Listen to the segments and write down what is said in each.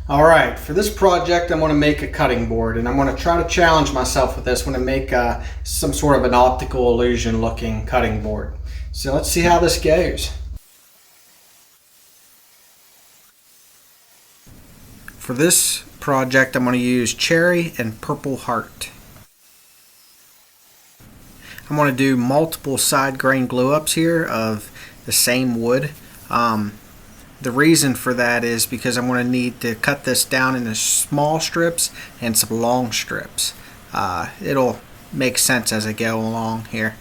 Alright, for this project I'm going to make a cutting board, and I'm going to try to challenge myself with this. I'm going to make some sort of an optical illusion looking cutting board. So let's see how this goes. For this project I'm going to use Cherry and Purple Heart. I'm going to do multiple side grain glue ups here of the same wood. The reason for that is because I'm going to need to cut this down into small strips and some long strips. It'll make sense as I go along here.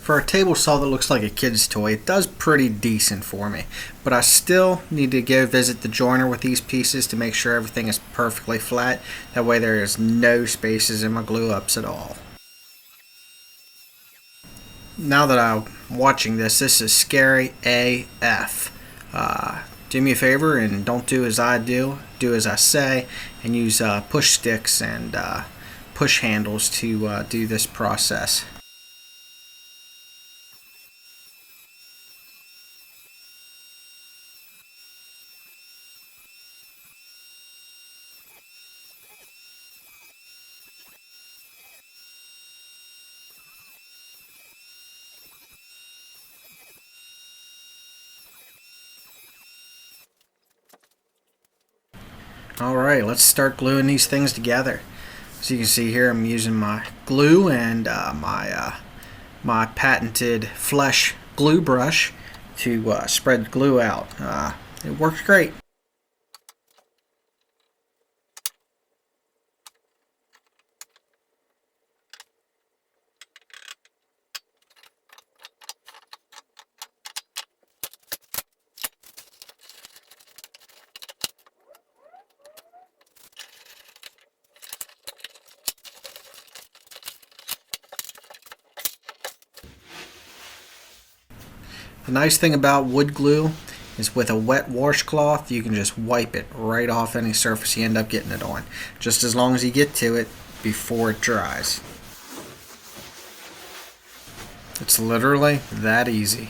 For a table saw that looks like a kid's toy, it does pretty decent for me. But I still need to go visit the joiner with these pieces to make sure everything is perfectly flat. That way there is no spaces in my glue ups at all. Now that I'm watching this is scary AF. Do me a favor and don't do as I do. Do as I say and use push sticks and push handles to do this process. Alright, let's start gluing these things together. So you can see here I'm using my glue and my patented Flesh glue brush to spread the glue out. It works great. The nice thing about wood glue is with a wet washcloth you can just wipe it right off any surface you end up getting it on, just as long as you get to it before it dries. It's literally that easy.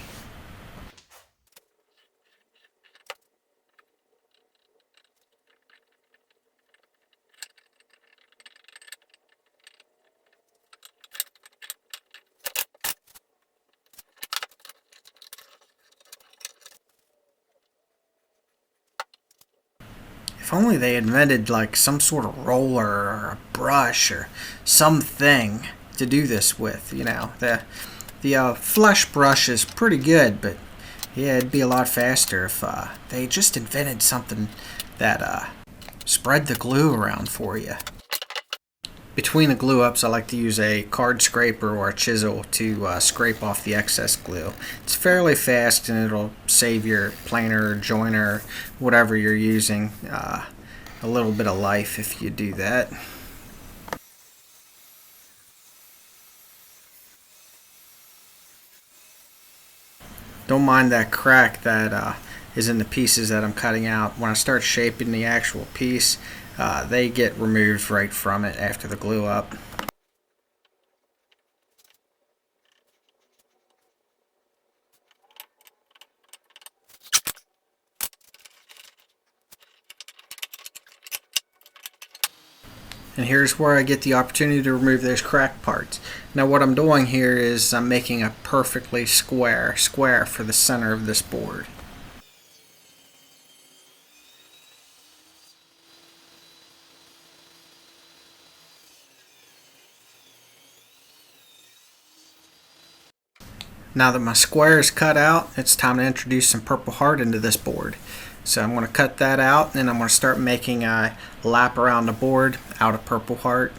If only they invented like some sort of roller or a brush or something to do this with. You know, the flesh brush is pretty good, but yeah, it'd be a lot faster if they just invented something that spread the glue around for you. Between the glue ups, I like to use a card scraper or a chisel to scrape off the excess glue. It's fairly fast and it'll save your planer, joiner, whatever you're using a little bit of life if you do that. Don't mind that crack that is in the pieces that I'm cutting out. When I start shaping the actual piece, they get removed right from it after the glue up. And here's where I get the opportunity to remove those cracked parts. Now what I'm doing here is I'm making a perfectly square for the center of this board. Now that my square is cut out, it's time to introduce some Purple Heart into this board. So I'm going to cut that out and I'm going to start making a lap around the board out of Purple Heart.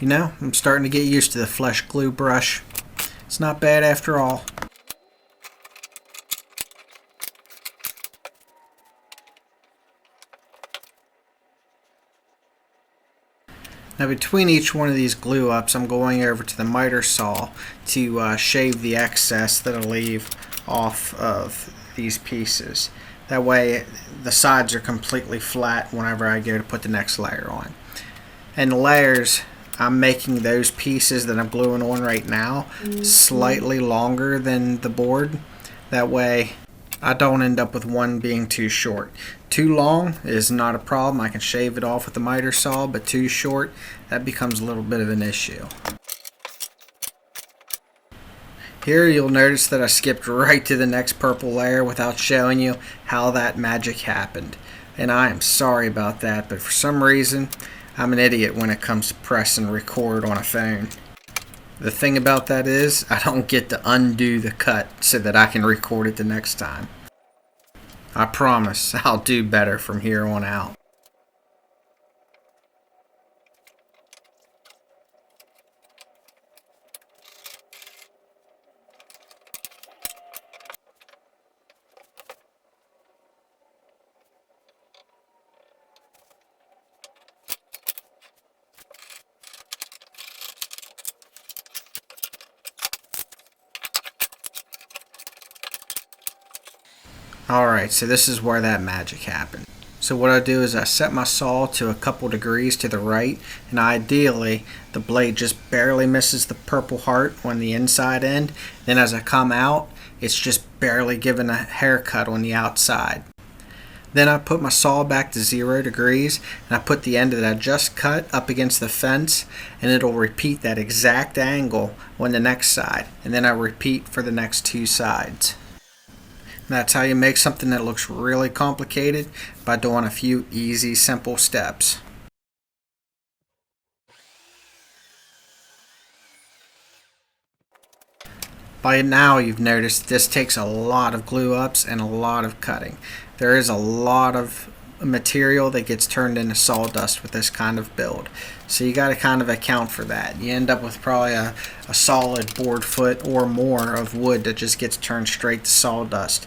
You know, I'm starting to get used to the Flesh glue brush. It's not bad after all. Now between each one of these glue ups, I'm going over to the miter saw to shave the excess that I'll leave off of these pieces. That way the sides are completely flat whenever I go to put the next layer on. And the layers, I'm making those pieces that I'm gluing on right now slightly longer than the board. That way I don't end up with one being too short. Too long is not a problem. I can shave it off with the miter saw, but too short, that becomes a little bit of an issue. Here you'll notice that I skipped right to the next purple layer without showing you how that magic happened. And I am sorry about that, but for some reason, I'm an idiot when it comes to press and record on a phone. The thing about that is, I don't get to undo the cut so that I can record it the next time. I promise I'll do better from here on out. Alright, so this is where that magic happened. So what I do is I set my saw to a couple degrees to the right, and ideally the blade just barely misses the purple heart on the inside end. Then as I come out, it's just barely giving a haircut on the outside. Then I put my saw back to 0 degrees, and I put the end that I just cut up against the fence, and it'll repeat that exact angle on the next side. And then I repeat for the next two sides. That's how you make something that looks really complicated, by doing a few easy, simple steps. By now you've noticed this takes a lot of glue ups and a lot of cutting. There is a lot of material that gets turned into sawdust with this kind of build. So you got to kind of account for that. You end up with probably a solid board foot or more of wood that just gets turned straight to sawdust.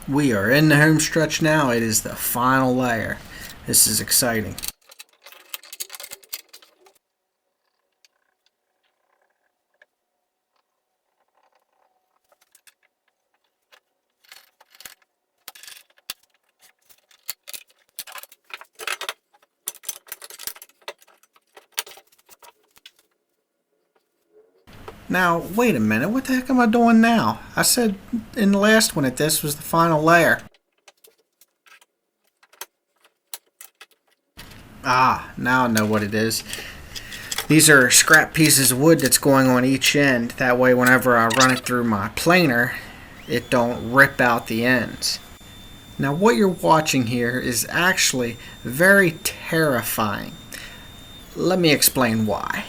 We are in the home stretch now. It is the final layer. This is exciting. Now, wait a minute, what the heck am I doing now? I said in the last one that this was the final layer. Ah, now I know what it is. These are scrap pieces of wood that's going on each end. That way whenever I run it through my planer, it don't rip out the ends. Now what you're watching here is actually very terrifying. Let me explain why.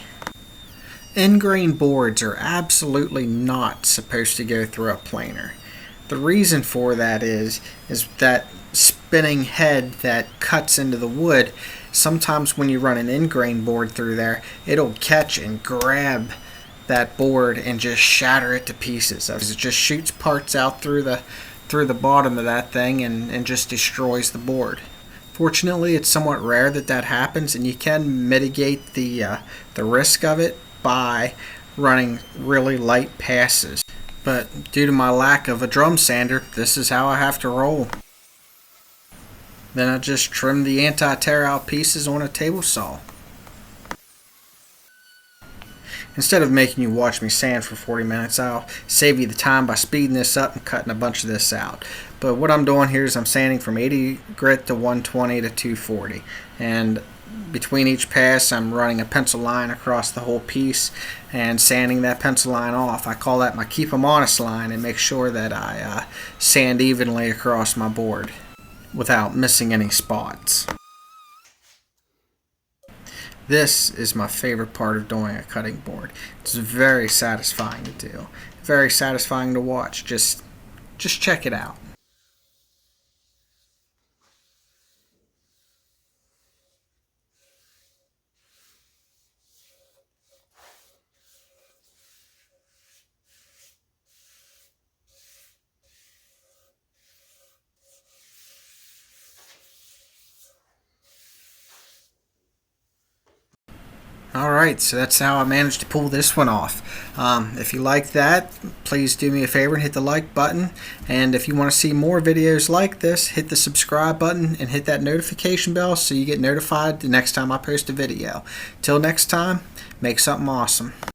End-grain boards are absolutely not supposed to go through a planer. The reason for that is that spinning head that cuts into the wood, sometimes when you run an end-grain board through there, it'll catch and grab that board and just shatter it to pieces. It just shoots parts out through the bottom of that thing and just destroys the board. Fortunately, it's somewhat rare that happens, and you can mitigate the risk of it by running really light passes. But due to my lack of a drum sander, this is how I have to roll. Then I just trim the anti-tear out pieces on a table saw. Instead of making you watch me sand for 40 minutes, I'll save you the time by speeding this up and cutting a bunch of this out. But what I'm doing here is I'm sanding from 80 grit to 120 to 240. And between each pass, I'm running a pencil line across the whole piece and sanding that pencil line off. I call that my keep 'em honest line, and make sure that I sand evenly across my board without missing any spots. This is my favorite part of doing a cutting board. It's very satisfying to do. Very satisfying to watch. Just check it out. Alright, so that's how I managed to pull this one off. If you like that, please do me a favor and hit the like button. And if you want to see more videos like this, hit the subscribe button and hit that notification bell so you get notified the next time I post a video. Till next time, make something awesome.